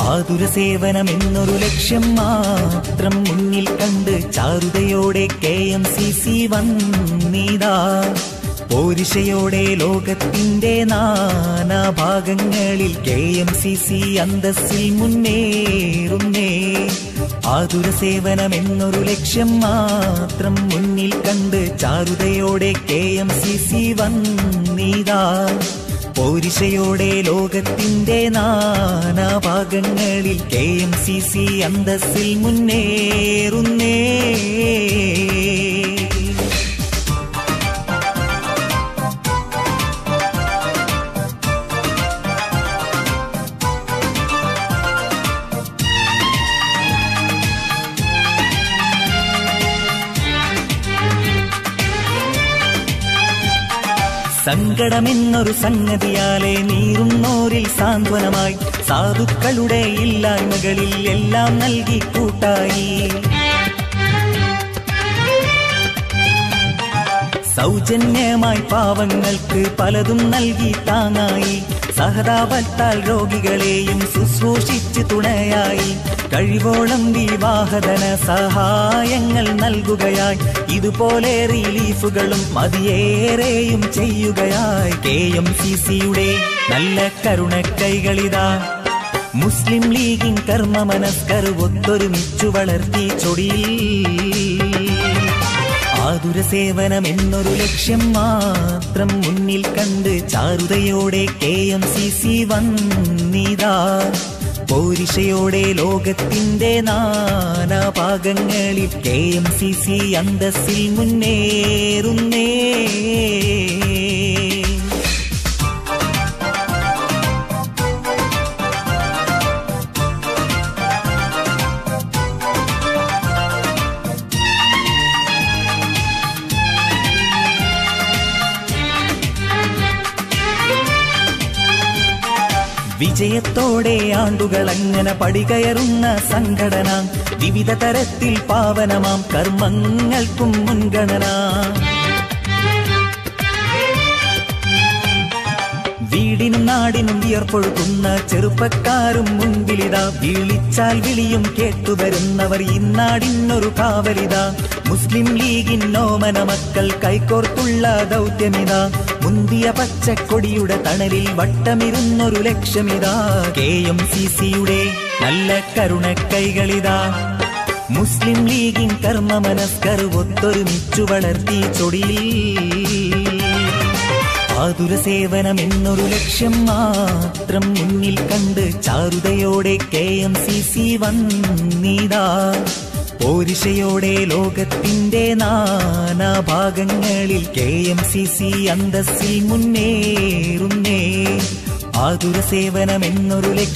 ആതുര സേവനമെന്നൊരു ലക്ഷ്യം മാത്രം മുന്നിൽ കണ്ട് ചാരുതയോടെ KMCC വന്നിതാ. പോരിശയോടെ ലോകത്തിന്റെ നാനാഭാഗങ്ങളിൽ KMCC അന്തസ്സിൽ മുന്നേറുന്നേ. ആതുര സേവനമെന്നൊരു ലക്ഷ്യം മാത്രം മുന്നിൽ കണ്ട് ചാരുതയോടെ KMCC വന്നിതാ. പോരിശയോടെ ലോകത്തിന്റെ നാനാഭാഗങ്ങളിൽ KMCC അന്തസ്സിൽ മുന്നേറുന്നേ. സങ്കടമെന്നൊരു സംഗതിയാലെ നീറുന്നോരിൽ സാന്ത്വനമായി സാധുക്കളുടെ ഇല്ലായ്മകളിൽ എല്ലാം നൽകി കൂട്ടായി. സൗജന്യമായി പാവങ്ങൾക്ക് പലതും നൽകി താങ്ങായി. സഹതാപത്താൽ രോഗികളെയും ശുശ്രൂഷിച്ച് തുണയായി. കഴിവോളം വിവാഹധന സഹായങ്ങൾ നൽകുകയായി. ഇതുപോലെ റിലീഫുകളും മതിയേറെയും ചെയ്യുകയായി. KMCCയുടെ നല്ല കരുണക്കൈകളിതാ. മുസ്ലിം ലീഗിൻ കർമ്മ മനസ്കർ ഒത്തൊരുമിച്ചു വളർത്തി ചൊടിയിൽ. ആതുര സേവനമെന്നൊരു ലക്ഷ്യം മാത്രം മുന്നിൽ കണ്ട് ചാരുതയോടെ KMCC വന്നിതാ. പോരിശയോടെ ലോകത്തിന്റെ നാനാഭാഗങ്ങളിൽ KMCC അന്തസ്സിൽ മുന്നേറുന്നേ. വിജയത്തോടെ ആണ്ടുകളങ്ങനെ പടികയറുന്ന സംഘടന. വിവിധ തരത്തിൽ പാവനമാം കർമ്മങ്ങൾക്കും മുൻഗണന. വീടിനും നാടിനും വിയർപ്പൊഴുക്കുന്ന ചെറുപ്പക്കാരും മുൻപിലിതാ. വിളിച്ചാൽ വിളിയും കേട്ടുവരുന്നവർ ഇന്നാടിനൊരു കാവലിതാ. മുസ്ലിം ലീഗിൻ ഓമന മക്കൾ കൈകോർത്തുള്ള ദൗത്യമിതാ. മുന്തിയ പച്ചക്കൊടിയുടെ തണലിൽ വട്ടമിരുന്നൊരു ലക്ഷ്യമിതാ. KMCCയുടെ നല്ല കരുണക്കൈകളിതാ. മുസ്ലിം ലീഗിൻ കർമ്മ മനസ്കർ ഒത്തൊരുമിച്ചു വളർത്തി ചൊടിയിൽ. ആതുര സേവനമെന്നൊരു ലക്ഷ്യം മാത്രം മുന്നിൽ കണ്ട് ചാരുതയോടെ KMCC വന്നിതാ. പോരിശയോടെ ലോകത്തിന്റെ നാനാഭാഗങ്ങളിൽ KMCC അന്തസ്സിൽ മുന്നേറുന്നേ. ആതുര സേവനമെന്നൊരു ലക്ഷ്യം